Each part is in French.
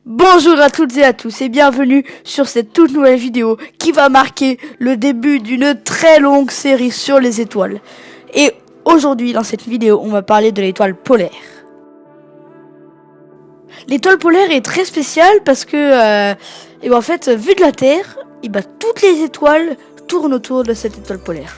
Bonjour à toutes et à tous et bienvenue sur cette toute nouvelle vidéo qui va marquer le début d'une très longue série sur les étoiles. Et aujourd'hui dans cette vidéo on va parler de l'étoile polaire. L'étoile polaire est très spéciale parce que en fait vu de la Terre, toutes les étoiles tournent autour de cette étoile polaire.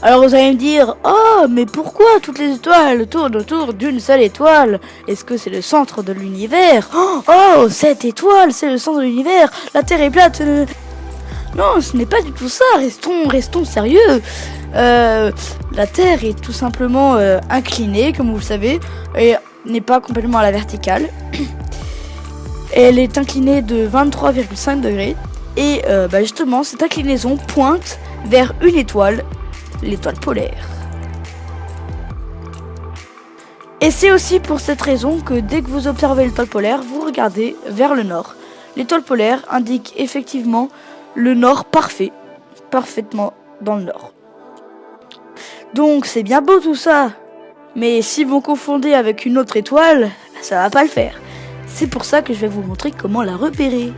Alors vous allez me dire, oh mais pourquoi toutes les étoiles tournent autour d'une seule étoile? Est-ce que c'est le centre de l'univers? Oh, cette étoile, c'est le centre de l'univers, la Terre est plate. Non, ce n'est pas du tout ça, restons sérieux. La Terre est tout simplement inclinée, comme vous le savez, et n'est pas complètement à la verticale. Elle est inclinée de 23,5 degrés, et justement, cette inclinaison pointe vers une étoile, l'étoile polaire. Et c'est aussi pour cette raison que dès que vous observez l'étoile polaire, vous regardez vers le nord. L'étoile polaire indique effectivement le nord parfait, parfaitement dans le nord. Donc c'est bien beau tout ça, mais si vous confondez avec une autre étoile, ça va pas le faire. C'est pour ça que je vais vous montrer comment la repérer.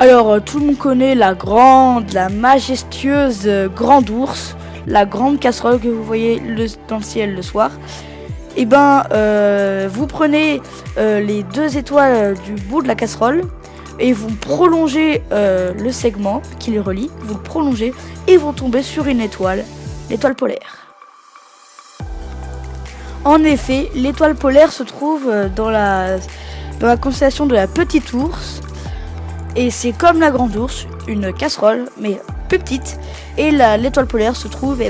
Alors, tout le monde connaît la majestueuse grande ours, la grande casserole que vous voyez dans le ciel le soir. Et vous prenez les deux étoiles du bout de la casserole et vous prolongez le segment qui les relie, vous le prolongez et vous tombez sur une étoile, l'étoile polaire. En effet, l'étoile polaire se trouve dans la constellation de la Petite Ourse. Et c'est comme la grande ours, une casserole, mais plus petite. Et l'étoile polaire se trouve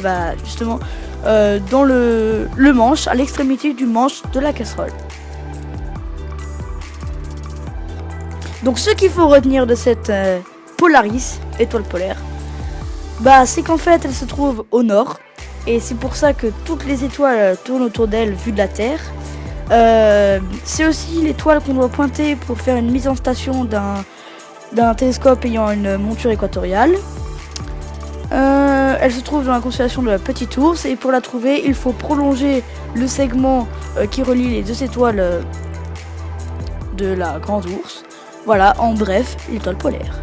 justement dans le manche, à l'extrémité du manche de la casserole. Donc ce qu'il faut retenir de cette Polaris, étoile polaire, c'est qu'en fait elle se trouve au nord. Et c'est pour ça que toutes les étoiles tournent autour d'elle vue de la Terre. C'est aussi l'étoile qu'on doit pointer pour faire une mise en station d'un télescope ayant une monture équatoriale. Elle se trouve dans la constellation de la Petite Ourse et pour la trouver, il faut prolonger le segment qui relie les deux étoiles de la Grande Ourse. Voilà, en bref, l'étoile polaire.